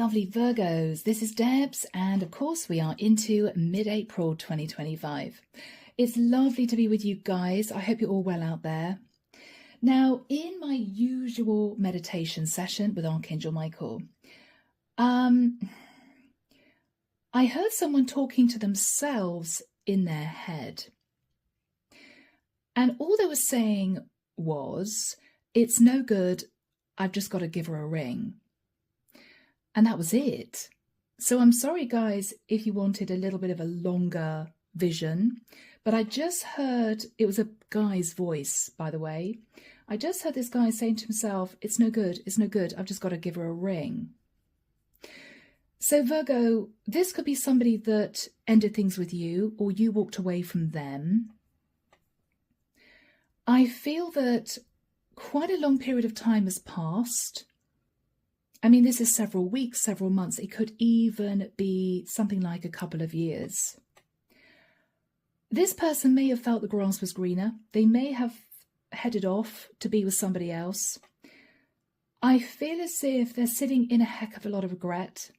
lovely Virgos. This is Debs, and of course we are into mid-April 2025. It's lovely to be with you guys. I hope you're all well out there. Now, in my usual meditation session with Archangel Michael, I heard someone talking to themselves in their head. And all they were saying was, "It's no good, I've just got to give her a ring." And that was it. So I'm sorry, guys, if you wanted a little bit of a longer vision, but I just heard, it was a guy's voice, by the way. I just heard this guy saying to himself, "It's no good, it's no good, I've just got to give her a ring." So Virgo, this could be somebody that ended things with you, or you walked away from them. I feel that quite a long period of time has passed. I mean, this is several weeks, several months. It could even be something like a couple of years. This person may have felt the grass was greener. They may have headed off to be with somebody else. I feel as if they're sitting in a heck of a lot of regret.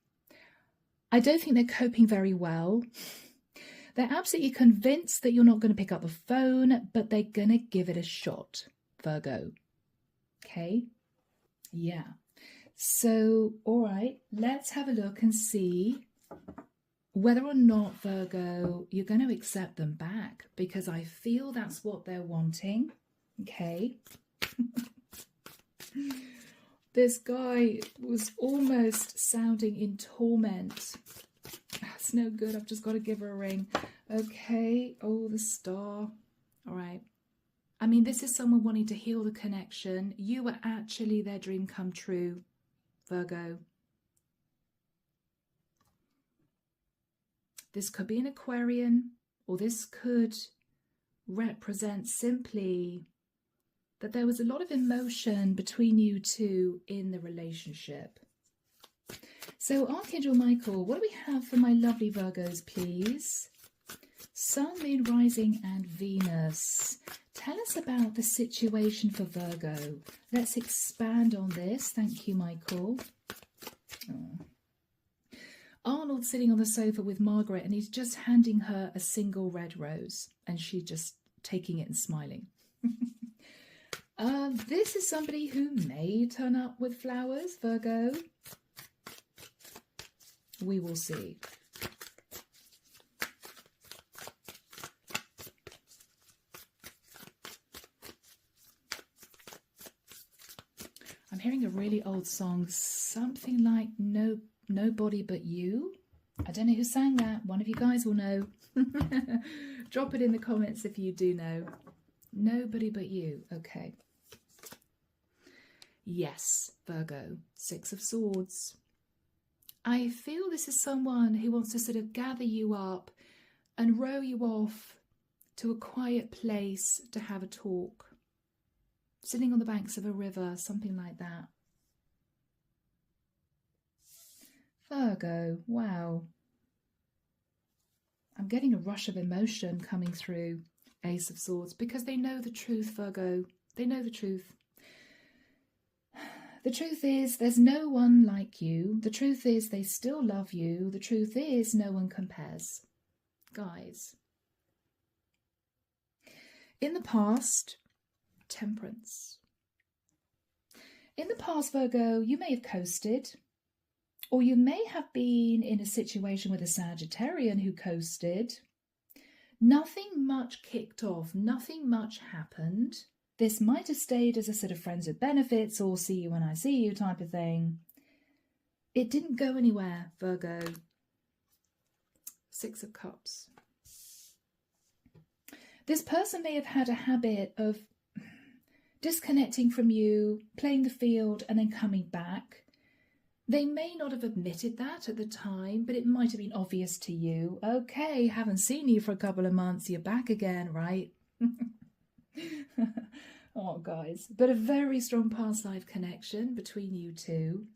I don't think they're coping very well. They're absolutely convinced that you're not going to pick up the phone, but they're going to give it a shot, Virgo. Okay? Yeah. So, all right, let's have a look and see whether or not, Virgo, you're going to accept them back, because I feel that's what they're wanting. Okay. This guy was almost sounding in torment. That's no good. I've just got to give her a ring. Okay. Oh, the star. All right. I mean, this is someone wanting to heal the connection. You were actually their dream come true, Virgo. This could be an Aquarian, or this could represent simply that there was a lot of emotion between you two in the relationship. So Archangel Michael, what do we have for my lovely Virgos, please? Sun, Moon, Rising and Venus. Tell us about the situation for Virgo. Let's expand on this. Thank you, Michael. Oh. Arnold sitting on the sofa with Margaret, and he's just handing her a single red rose, and she's just taking it and smiling. This is somebody who may turn up with flowers, Virgo. We will see. I'm hearing a really old song, something like Nobody But You. I don't know who sang that. One of you guys will know. Drop it in the comments if you do know. Nobody But You. Okay. Yes, Virgo. Six of Swords. I feel this is someone who wants to sort of gather you up and row you off to a quiet place to have a talk. Sitting on the banks of a river, something like that. Virgo, wow. I'm getting a rush of emotion coming through, Ace of Swords, because they know the truth, Virgo. They know the truth. The truth is there's no one like you. The truth is they still love you. The truth is no one compares. Guys. In the past, Temperance. In the past, Virgo, you may have coasted, or you may have been in a situation with a Sagittarian who coasted. Nothing much kicked off, nothing much happened. This might have stayed as a sort of friends with benefits or see you when I see you type of thing. It didn't go anywhere, Virgo. Six of Cups. This person may have had a habit of disconnecting from you, playing the field and then coming back. They may not have admitted that at the time, but it might have been obvious to you. Okay, haven't seen you for a couple of months, you're back again, right? Oh, guys, but a very strong past life connection between you two.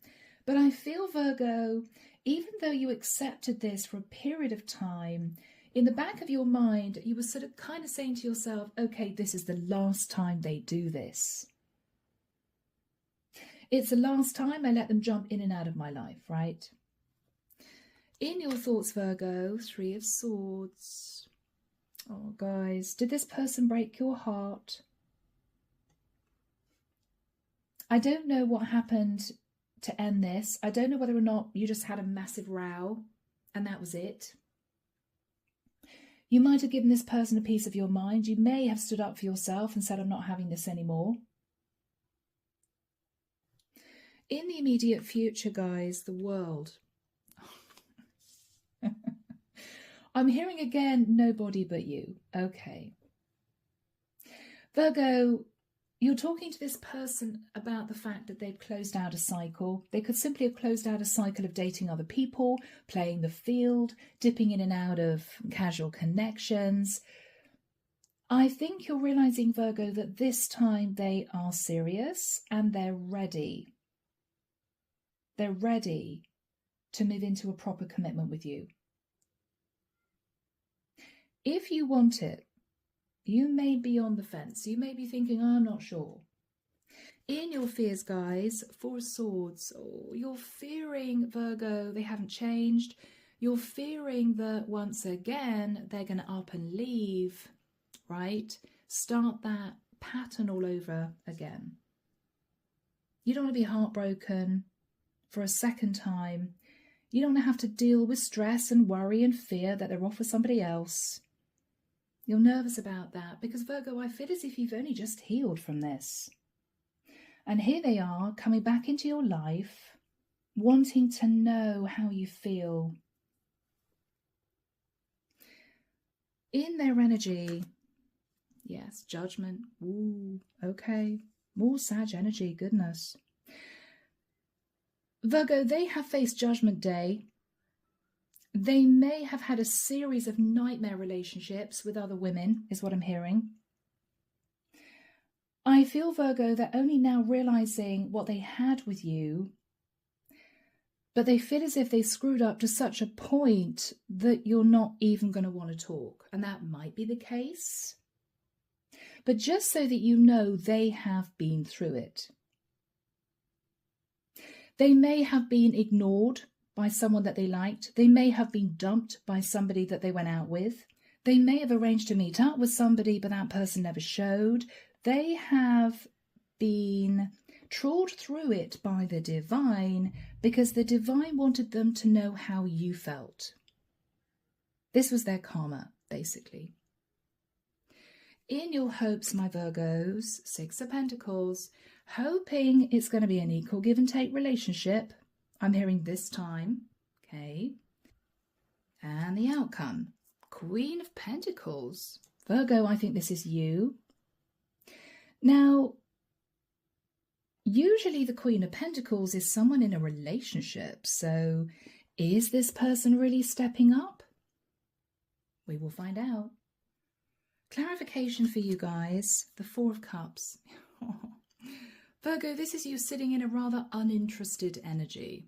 But I feel, Virgo, even though you accepted this for a period of time, in the back of your mind, you were sort of kind of saying to yourself, okay, this is the last time they do this. It's the last time I let them jump in and out of my life, right? In your thoughts, Virgo, Three of Swords. Oh, guys, did this person break your heart? I don't know what happened to end this. I don't know whether or not you just had a massive row and that was it. You might have given this person a piece of your mind. You may have stood up for yourself and said, I'm not having this anymore. In the immediate future, guys, the world. I'm hearing again, nobody but you. Okay. Virgo, you're talking to this person about the fact that they've closed out a cycle. They could simply have closed out a cycle of dating other people, playing the field, dipping in and out of casual connections. I think you're realizing, Virgo, that this time they are serious and they're ready. They're ready to move into a proper commitment with you. If you want it, you may be on the fence. You may be thinking, oh, I'm not sure. In your fears, guys, Four of Swords, oh, you're fearing, Virgo, they haven't changed. You're fearing that once again, they're going to up and leave, right? Start that pattern all over again. You don't want to be heartbroken for a second time. You don't want to have to deal with stress and worry and fear that they're off with somebody else. You're nervous about that because, Virgo, I feel as if you've only just healed from this. And here they are coming back into your life, wanting to know how you feel. In their energy, yes, judgment. Ooh, okay. More Sag energy, goodness. Virgo, they have faced Judgment Day. They may have had a series of nightmare relationships with other women, is what I'm hearing. I feel, Virgo, they're only now realizing what they had with you, but they feel as if they screwed up to such a point that you're not even going to want to talk. And that might be the case. But just so that you know, they have been through it. They may have been ignored by someone that they liked. They may have been dumped by somebody that they went out with. They may have arranged to meet up with somebody, but that person never showed. They have been trawled through it by the divine because the divine wanted them to know how you felt. This was their karma, basically. In your hopes, my Virgos, Six of Pentacles, hoping it's going to be an equal give and take relationship. I'm hearing this time, okay? And the outcome, Queen of Pentacles. Virgo, I think this is you. Now, usually the Queen of Pentacles is someone in a relationship. So is this person really stepping up? We will find out. Clarification for you guys, the Four of Cups. Virgo, this is you sitting in a rather uninterested energy.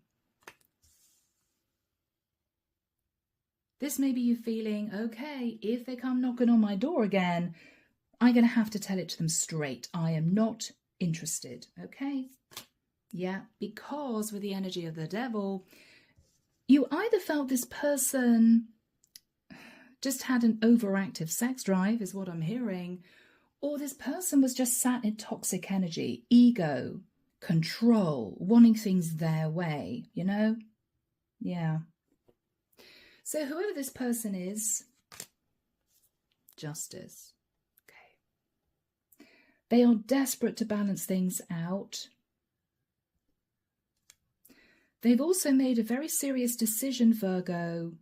This may be you feeling, okay, if they come knocking on my door again, I'm going to have to tell it to them straight. I am not interested, okay? Yeah, because with the energy of the devil, you either felt this person just had an overactive sex drive, is what I'm hearing, or this person was just sat in toxic energy, ego, control, wanting things their way, you know? Yeah. So whoever this person is, Justice. Okay. They are desperate to balance things out. They've also made a very serious decision, Virgo,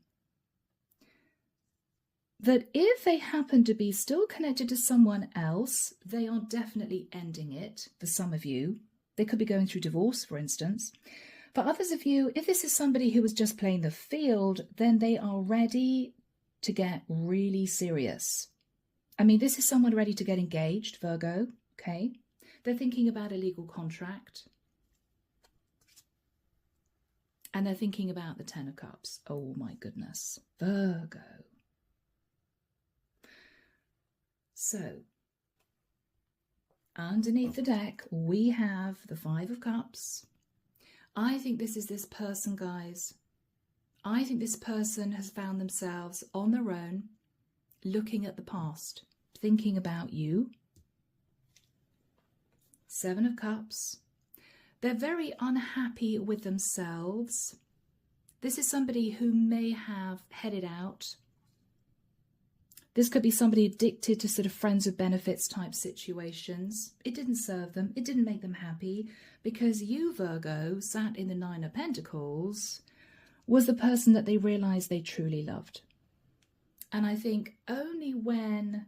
that if they happen to be still connected to someone else, they are definitely ending it. For some of you, they could be going through divorce, for instance. For others of you, if this is somebody who was just playing the field, then they are ready to get really serious. I mean, this is someone ready to get engaged, Virgo, okay? They're thinking about a legal contract. And they're thinking about the Ten of Cups. Oh my goodness, Virgo. So, underneath the deck, we have the Five of Cups. I think this is this person, guys. I think this person has found themselves on their own, looking at the past, thinking about you. 7 of Cups. They're very unhappy with themselves. This is somebody who may have headed out. This could be somebody addicted to sort of friends with benefits type situations. It didn't serve them. It didn't make them happy, because you, Virgo, sat in the 9 of Pentacles, was the person that they realized they truly loved. And I think only when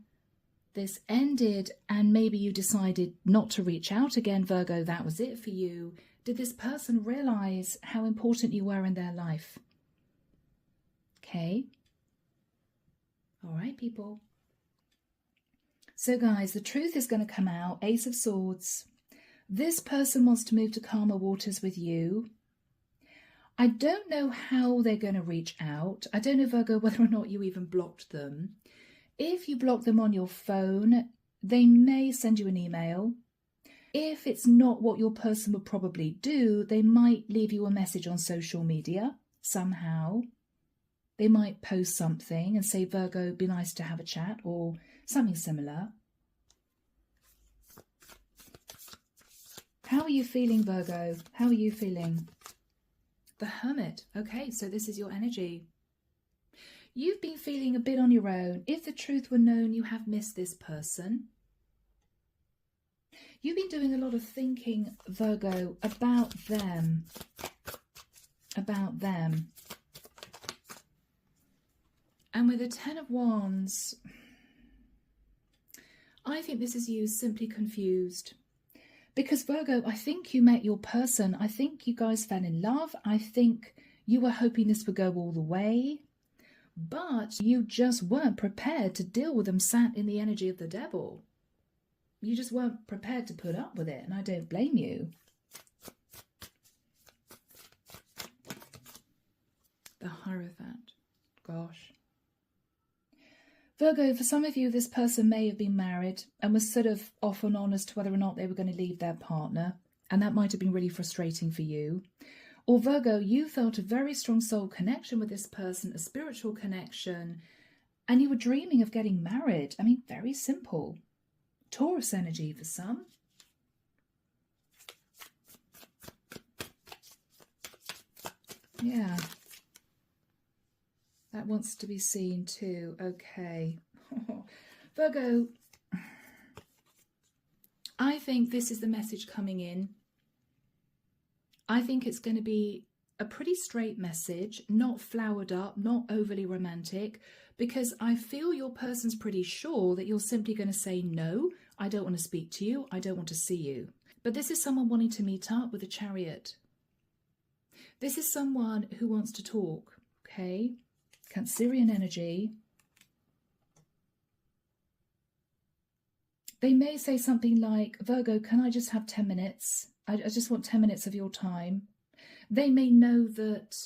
this ended and maybe you decided not to reach out again, Virgo, that was it for you, did this person realize how important you were in their life. Okay. All right, people. So guys, the truth is going to come out. Ace of Swords. This person wants to move to calmer waters with you. I don't know how they're going to reach out. I don't know, Virgo, whether or not you even blocked them. If you block them on your phone, they may send you an email. If it's not what your person would probably do, they might leave you a message on social media somehow. They might post something and say, Virgo, it'd be nice to have a chat, or something similar. How are you feeling, Virgo? How are you feeling? The Hermit. Okay, so this is your energy. You've been feeling a bit on your own. If the truth were known, you have missed this person. You've been doing a lot of thinking, Virgo, about them. About them. And with the 10 of Wands, I think this is you simply confused. Because Virgo, I think you met your person. I think you guys fell in love. I think you were hoping this would go all the way. But you just weren't prepared to deal with them sat in the energy of the devil. You just weren't prepared to put up with it. And I don't blame you. The Hierophant. Gosh. Virgo, for some of you, this person may have been married and was sort of off and on as to whether or not they were going to leave their partner. And that might have been really frustrating for you. Or Virgo, you felt a very strong soul connection with this person, a spiritual connection, and you were dreaming of getting married. I mean, very simple. Taurus energy for some. Yeah. That wants to be seen too. Okay. Virgo, I think this is the message coming in. I think it's going to be a pretty straight message, not flowered up, not overly romantic, because I feel your person's pretty sure that you're simply going to say, no, I don't want to speak to you. I don't want to see you. But this is someone wanting to meet up with a Chariot. This is someone who wants to talk. Okay. Cancerian energy. They may say something like, Virgo, can I just have 10 minutes? I just want 10 minutes of your time. They may know that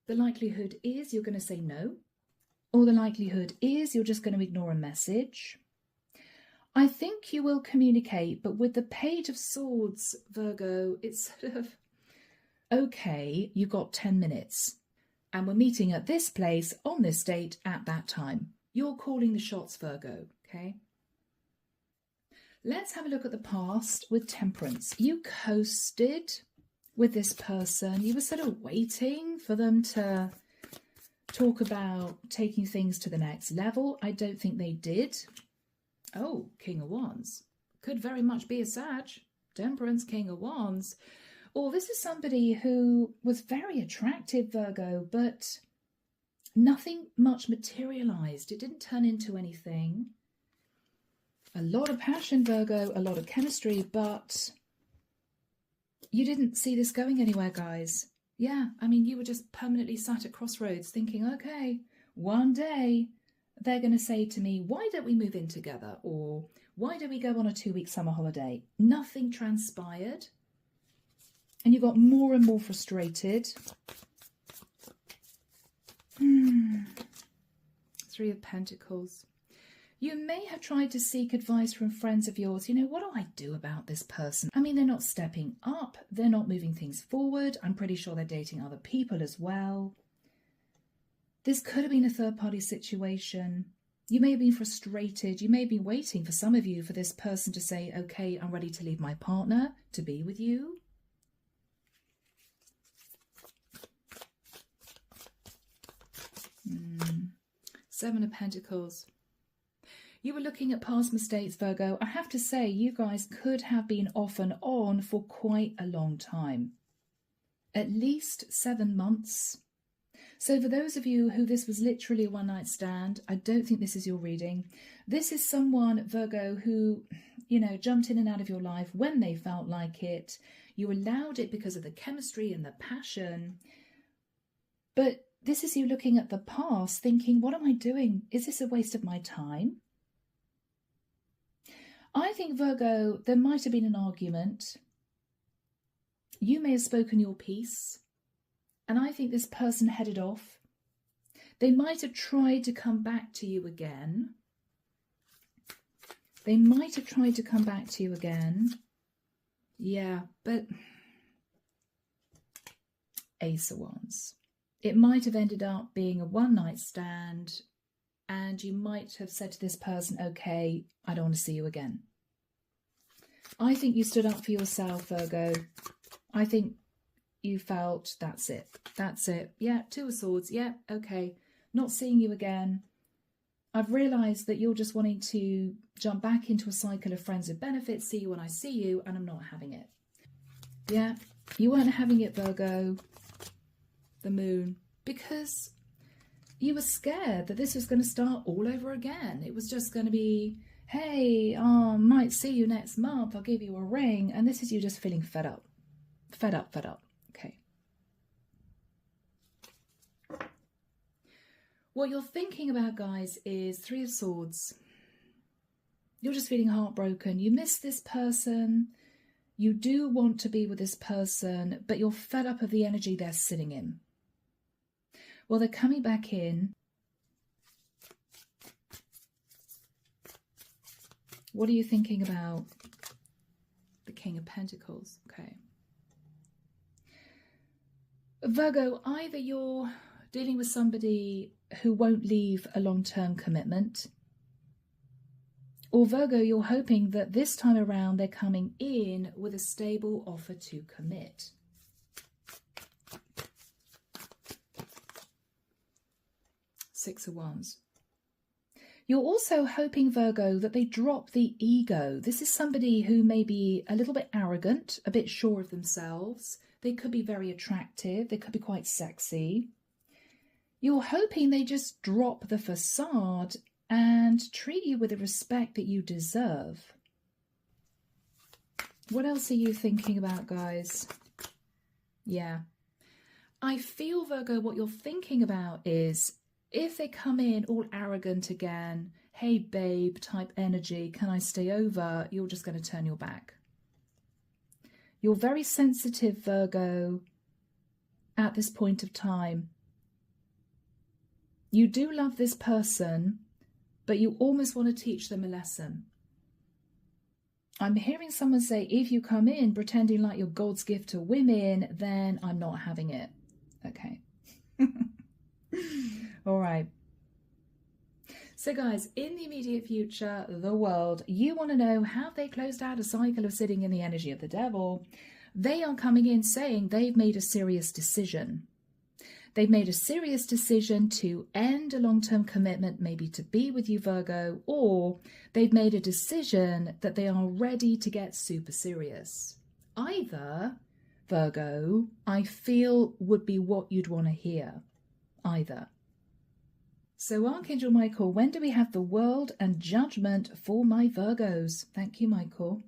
the likelihood is you're going to say no, or the likelihood is you're just going to ignore a message. I think you will communicate, but with the Page of Swords, Virgo, it's sort of, okay, you've got 10 minutes. And we're meeting at this place on this date at that time. You're calling the shots, Virgo, okay? Let's have a look at the past with Temperance. You coasted with this person. You were sort of waiting for them to talk about taking things to the next level. I don't think they did. Oh, King of Wands. Could very much be a Sag. Temperance, King of Wands. Or this is somebody who was very attractive, Virgo, but nothing much materialized. It didn't turn into anything. A lot of passion, Virgo, a lot of chemistry, but you didn't see this going anywhere, guys. Yeah, I mean, you were just permanently sat at crossroads thinking, okay, one day they're going to say to me, why don't we move in together? Or why don't we go on a 2-week summer holiday? Nothing transpired. And you got more and more frustrated. 3 of Pentacles. You may have tried to seek advice from friends of yours. You know, what do I do about this person? I mean, they're not stepping up. They're not moving things forward. I'm pretty sure they're dating other people as well. This could have been a third-party situation. You may have been frustrated. You may have been waiting, for some of you, for this person to say, okay, I'm ready to leave my partner to be with you. Seven of Pentacles. You were looking at past mistakes, Virgo. I have to say, you guys could have been off and on for quite a long time. At least 7 months. So for those of you who this was literally a one-night stand, I don't think this is your reading. This is someone, Virgo, who, you know, jumped in and out of your life when they felt like it. You allowed it because of the chemistry and the passion. But this is you looking at the past thinking, what am I doing? Is this a waste of my time? I think, Virgo, there might have been an argument. You may have spoken your piece. And I think this person headed off. They might have tried to come back to you again. They might have tried to come back to you again. Yeah, but Ace of Wands. It might have ended up being a one-night stand, and you might have said to this person, okay, I don't want to see you again. I think you stood up for yourself, Virgo. I think you felt, that's it. That's it. Yeah, Two of Swords. Yeah, okay. Not seeing you again. I've realised that you're just wanting to jump back into a cycle of friends with benefits, see you when I see you, and I'm not having it. Yeah, you weren't having it, Virgo. The Moon. Because you were scared that this was going to start all over again. It was just going to be, hey, might see you next month. I'll give you a ring. And this is you just feeling fed up. Fed up, fed up. Okay. What you're thinking about, guys, is Three of Swords. You're just feeling heartbroken. You miss this person. You do want to be with this person, but you're fed up of the energy they're sitting in. Well, they're coming back in. What are you thinking about? The King of Pentacles. Okay. Virgo, either you're dealing with somebody who won't leave a long-term commitment, or Virgo, you're hoping that this time around they're coming in with a stable offer to commit. Six of Wands. You're also hoping, Virgo, that they drop the ego. This is somebody who may be a little bit arrogant, a bit sure of themselves. They could be very attractive. They could be quite sexy. You're hoping they just drop the facade and treat you with the respect that you deserve. What else are you thinking about, guys? Yeah. I feel, Virgo, what you're thinking about is, if they come in all arrogant again, hey babe type energy, can I stay over? You're just going to turn your back. You're very sensitive, Virgo, at this point of time. You do love this person, but you almost want to teach them a lesson. I'm hearing someone say, if you come in pretending like you're God's gift to women, then I'm not having it. Okay. All right. So guys, in the immediate future, the world, you want to know, have they closed out a cycle of sitting in the energy of the devil? They are coming in saying they've made a serious decision. They've made a serious decision to end a long-term commitment, maybe to be with you, Virgo, or they've made a decision that they are ready to get super serious. Either, Virgo, I feel would be what you'd want to hear. Either. So Archangel Michael, when do we have the World and Judgment for my Virgos? Thank you, Michael.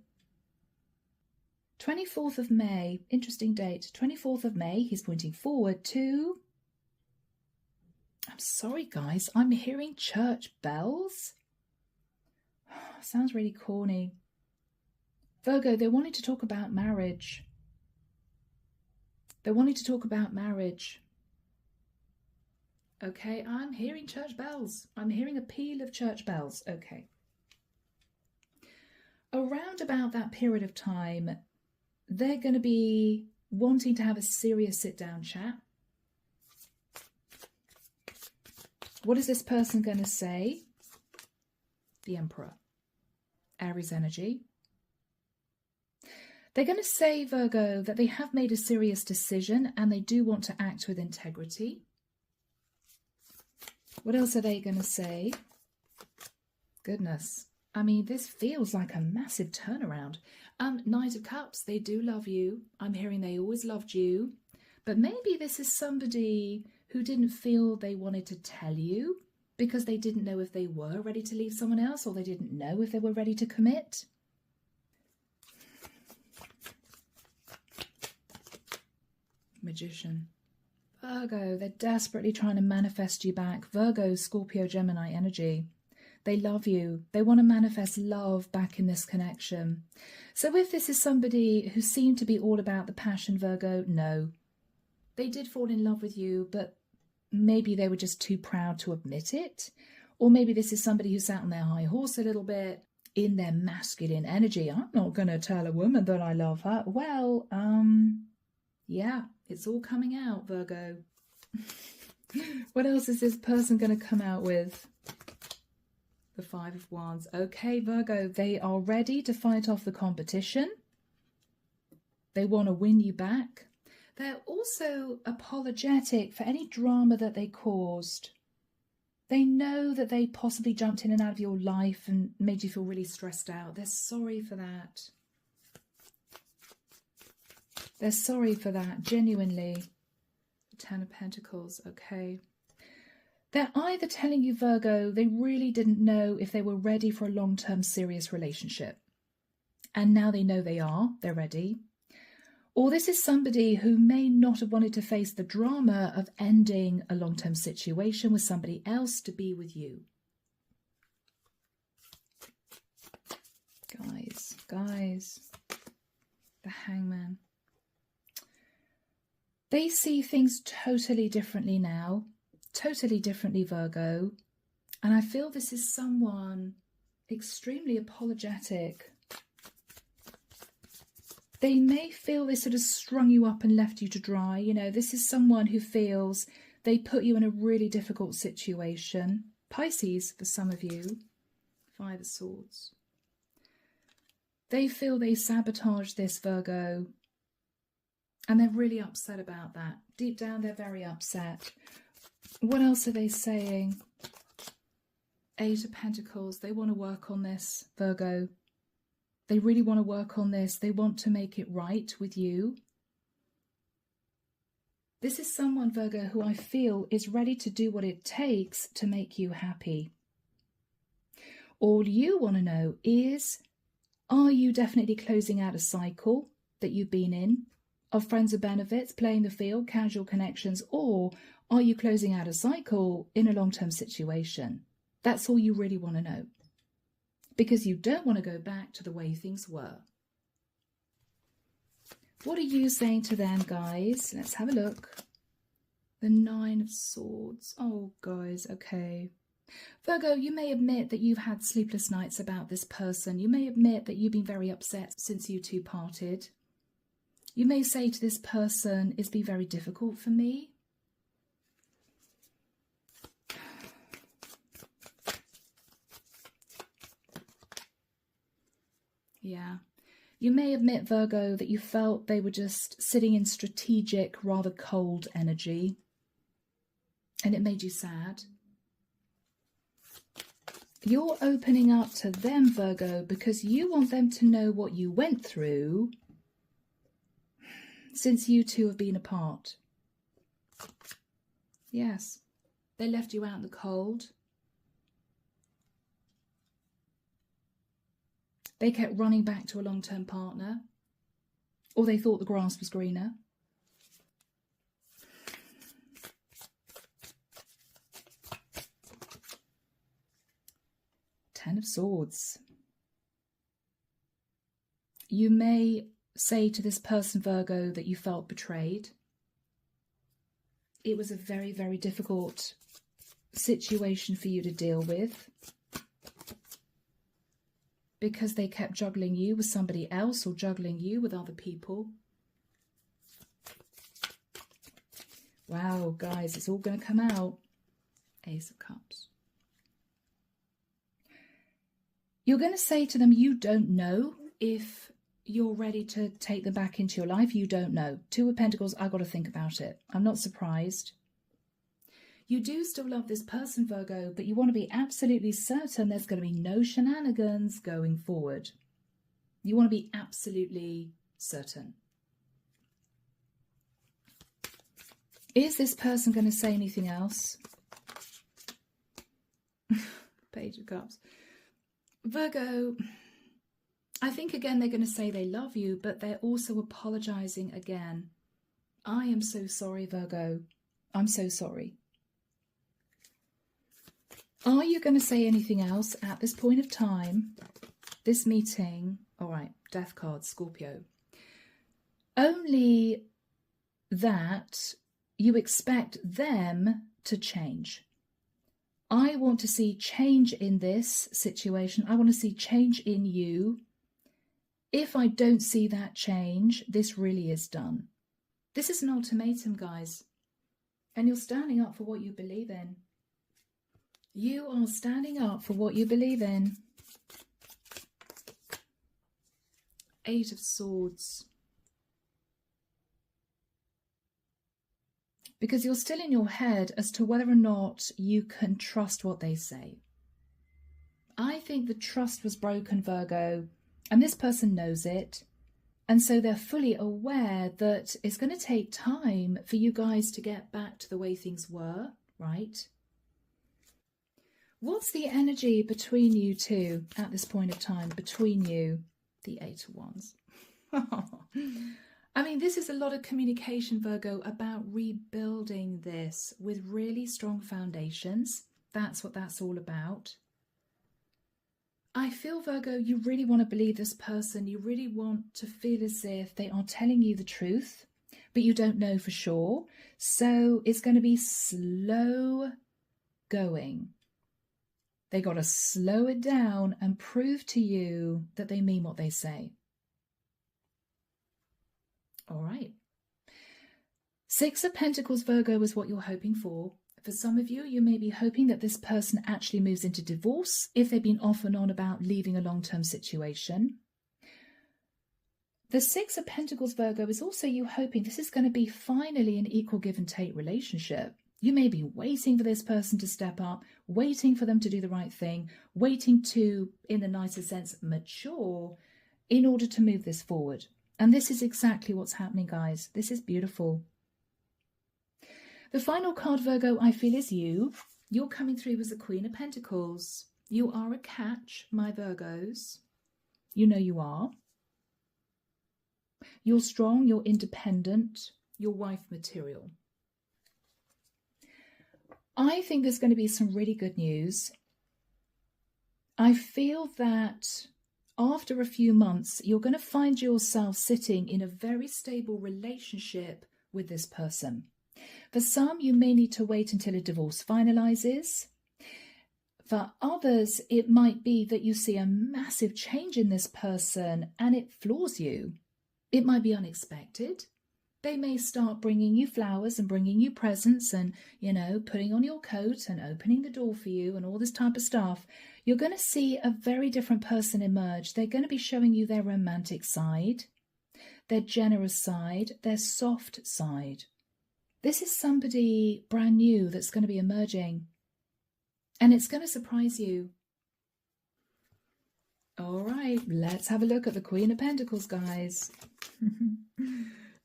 24th of May, interesting date. 24th of May, he's pointing forward to... I'm sorry, guys, I'm hearing church bells. Sounds really corny. Virgo, they're wanting to talk about marriage. They're wanting to talk about marriage. Okay, I'm hearing church bells. I'm hearing a peal of church bells. Okay. Around about that period of time, they're going to be wanting to have a serious sit-down chat. What is this person going to say? The Emperor. Aries energy. They're going to say, Virgo, that they have made a serious decision and they do want to act with integrity. What else are they going to say? Goodness. I mean, this feels like a massive turnaround. Knight of Cups, they do love you. I'm hearing they always loved you. But maybe this is somebody who didn't feel they wanted to tell you because they didn't know if they were ready to leave someone else, or they didn't know if they were ready to commit. Magician. Virgo, they're desperately trying to manifest you back. Virgo, Scorpio, Gemini energy. They love you. They want to manifest love back in this connection. So if this is somebody who seemed to be all about the passion, Virgo, no. They did fall in love with you, but maybe they were just too proud to admit it. Or maybe this is somebody who sat on their high horse a little bit in their masculine energy. I'm not going to tell a woman that I love her. Well, yeah, it's all coming out, Virgo. What else is this person going to come out with? The Five of Wands. Okay, Virgo, they are ready to fight off the competition. They want to win you back. They're also apologetic for any drama that they caused. They know that they possibly jumped in and out of your life and made you feel really stressed out. They're sorry for that. They're sorry for that, genuinely. The Ten of Pentacles, okay. They're either telling you, Virgo, they really didn't know if they were ready for a long-term serious relationship. And now they know they are, they're ready. Or this is somebody who may not have wanted to face the drama of ending a long-term situation with somebody else to be with you. Guys, the Hangman. They see things totally differently now. Totally differently, Virgo. And I feel this is someone extremely apologetic. They may feel they sort of strung you up and left you to dry. You know, this is someone who feels they put you in a really difficult situation. Pisces, for some of you. Five of Swords. They feel they sabotaged this, Virgo. And they're really upset about that. Deep down, they're very upset. What else are they saying? Eight of Pentacles. They want to work on this, Virgo. They really want to work on this. They want to make it right with you. This is someone, Virgo, who I feel is ready to do what it takes to make you happy. All you want to know is, are you definitely closing out a cycle that you've been in of friends with benefits, playing the field, casual connections, or are you closing out a cycle in a long-term situation? That's all you really want to know. Because you don't want to go back to the way things were. What are you saying to them, guys? Let's have a look. The Nine of Swords. Oh, guys, okay. Virgo, you may admit that you've had sleepless nights about this person. You may admit that you've been very upset since you two parted. You may say to this person, it's been very difficult for me. Yeah. You may admit, Virgo, that you felt they were just sitting in strategic, rather cold energy. And it made you sad. You're opening up to them, Virgo, because you want them to know what you went through since you two have been apart. Yes. They left you out in the cold. They kept running back to a long-term partner. Or they thought the grass was greener. Ten of Swords. You may say to this person, Virgo, that you felt betrayed. It was a very, very difficult situation for you to deal with. Because they kept juggling you with somebody else or juggling you with other people. Wow, guys, it's all going to come out. Ace of Cups. You're going to say to them, you don't know if you're ready to take them back into your life. You don't know. Two of Pentacles, I've got to think about it. I'm not surprised. You do still love this person, Virgo, but you want to be absolutely certain there's going to be no shenanigans going forward. You want to be absolutely certain. Is this person going to say anything else? Page of Cups. Virgo, I think again they're going to say they love you, but they're also apologizing again. I am so sorry, Virgo. I'm so sorry. Are you going to say anything else at this point of time? This meeting, all right, Death card, Scorpio. Only that you expect them to change. I want to see change in this situation. I want to see change in you. If I don't see that change, this really is done. This is an ultimatum, guys. And you're standing up for what you believe in. You are standing up for what you believe in. Eight of Swords. Because you're still in your head as to whether or not you can trust what they say. I think the trust was broken, Virgo, and this person knows it. And so they're fully aware that it's going to take time for you guys to get back to the way things were, right? What's the energy between you two at this point of time? Between you, the Eight of Wands. I mean, this is a lot of communication, Virgo, about rebuilding this with really strong foundations. That's what that's all about. I feel, Virgo, you really want to believe this person. You really want to feel as if they are telling you the truth, but you don't know for sure. So it's going to be slow going. They got to slow it down and prove to you that they mean what they say. All right. Six of Pentacles, Virgo, is what you're hoping for. For some of you, you may be hoping that this person actually moves into divorce if they've been off and on about leaving a long-term situation. The Six of Pentacles, Virgo, is also you hoping this is going to be finally an equal give and take relationship. You may be waiting for this person to step up, waiting for them to do the right thing, waiting to, in the nicest sense, mature in order to move this forward. And this is exactly what's happening, guys. This is beautiful. The final card, Virgo, I feel is you. You're coming through as the Queen of Pentacles. You are a catch, my Virgos. You know you are. You're strong, you're independent, you're wife material. I think there's going to be some really good news. I feel that after a few months, you're going to find yourself sitting in a very stable relationship with this person. For some, you may need to wait until a divorce finalizes. For others, it might be that you see a massive change in this person and it floors you. It might be unexpected. They may start bringing you flowers and bringing you presents and, you know, putting on your coat and opening the door for you and all this type of stuff. You're going to see a very different person emerge. They're going to be showing you their romantic side, their generous side, their soft side. This is somebody brand new that's going to be emerging. And it's going to surprise you. All right, let's have a look at the Queen of Pentacles, guys.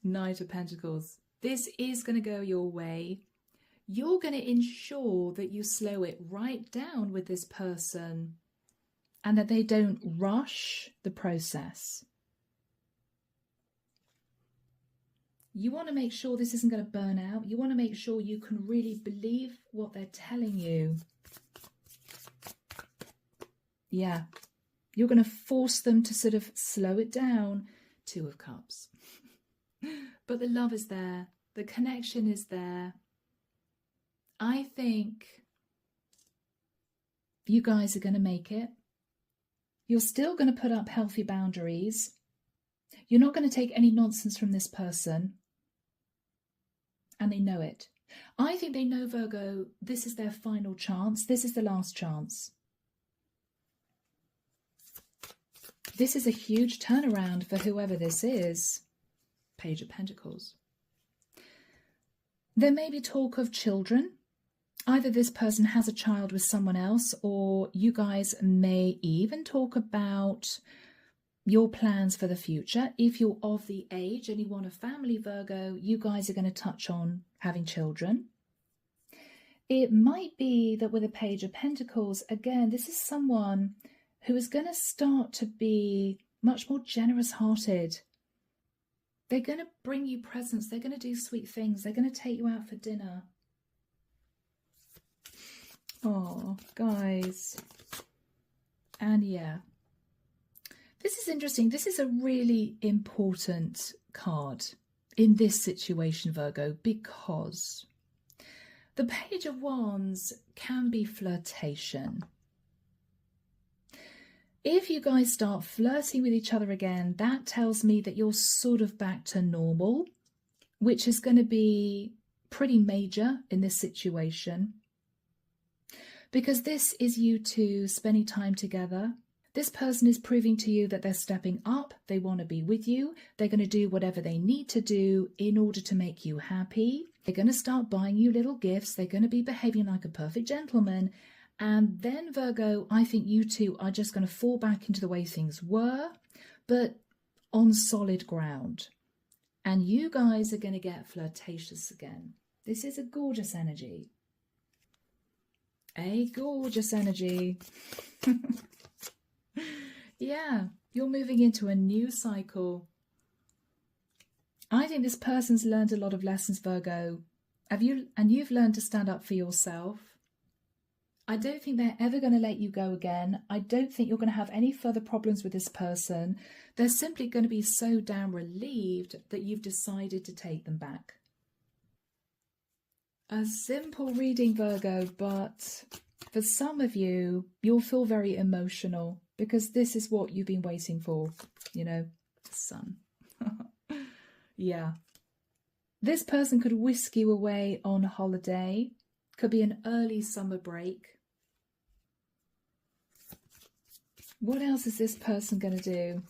Knight of Pentacles. This is going to go your way. You're going to ensure that you slow it right down with this person and that they don't rush the process. You want to make sure this isn't going to burn out. You want to make sure you can really believe what they're telling you. Yeah. You're going to force them to sort of slow it down. Two of Cups. But the love is there. The connection is there. I think you guys are going to make it. You're still going to put up healthy boundaries. You're not going to take any nonsense from this person. And they know it. I think they know, Virgo, this is their final chance. This is the last chance. This is a huge turnaround for whoever this is. Page of Pentacles. There may be talk of children. Either this person has a child with someone else, or you guys may even talk about your plans for the future. If you're of the age and you want a family, Virgo, you guys are going to touch on having children. It might be that with a Page of Pentacles, again, this is someone who is going to start to be much more generous-hearted. They're going to bring you presents. They're going to do sweet things. They're going to take you out for dinner. Oh, guys. And yeah, this is interesting. This is a really important card in this situation, Virgo, because the Page of Wands can be flirtation. If you guys start flirting with each other again, that tells me that you're sort of back to normal, which is going to be pretty major in this situation. Because this is you two spending time together. This person is proving to you that they're stepping up. They want to be with you. They're going to do whatever they need to do in order to make you happy. They're going to start buying you little gifts. They're going to be behaving like a perfect gentleman. And then, Virgo, I think you two are just going to fall back into the way things were, but on solid ground. And you guys are going to get flirtatious again. This is a gorgeous energy. A gorgeous energy. Yeah, you're moving into a new cycle. I think this person's learned a lot of lessons, Virgo. You've learned to stand up for yourself. I don't think they're ever going to let you go again. I don't think you're going to have any further problems with this person. They're simply going to be so damn relieved that you've decided to take them back. A simple reading, Virgo, but for some of you, you'll feel very emotional because this is what you've been waiting for, you know, the sun. Yeah. This person could whisk you away on holiday. Could be an early summer break. What else is this person going to do?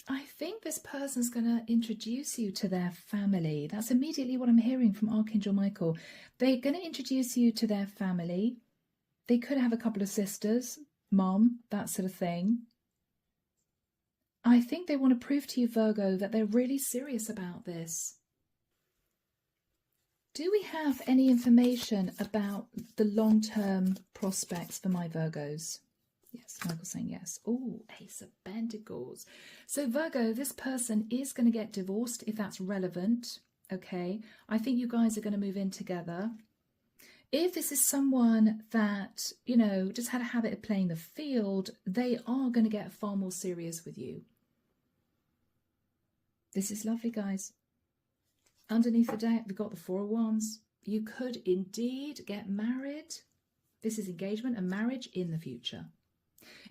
I think this person's going to introduce you to their family. That's immediately what I'm hearing from Archangel Michael. They're going to introduce you to their family. They could have a couple of sisters, mom, that sort of thing. I think they want to prove to you, Virgo, that they're really serious about this. Do we have any information about the long-term prospects for my Virgos? Yes, Michael's saying yes. Oh, Ace of Pentacles. So Virgo, this person is going to get divorced if that's relevant. Okay, I think you guys are going to move in together. If this is someone that, you know, just had a habit of playing the field, they are going to get far more serious with you. This is lovely, guys. Underneath the deck, we've got the Four of Wands. You could indeed get married. This is engagement and marriage in the future.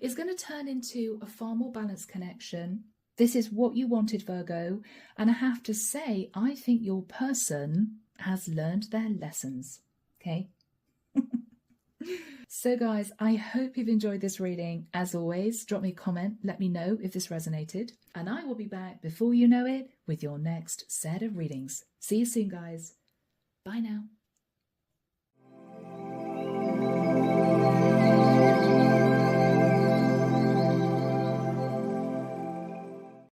It's going to turn into a far more balanced connection. This is what you wanted, Virgo. And I have to say, I think your person has learned their lessons. Okay? So guys, I hope you've enjoyed this reading. As always, drop me a comment. Let me know if this resonated. And I will be back before you know it with your next set of readings. See you soon, guys. Bye now.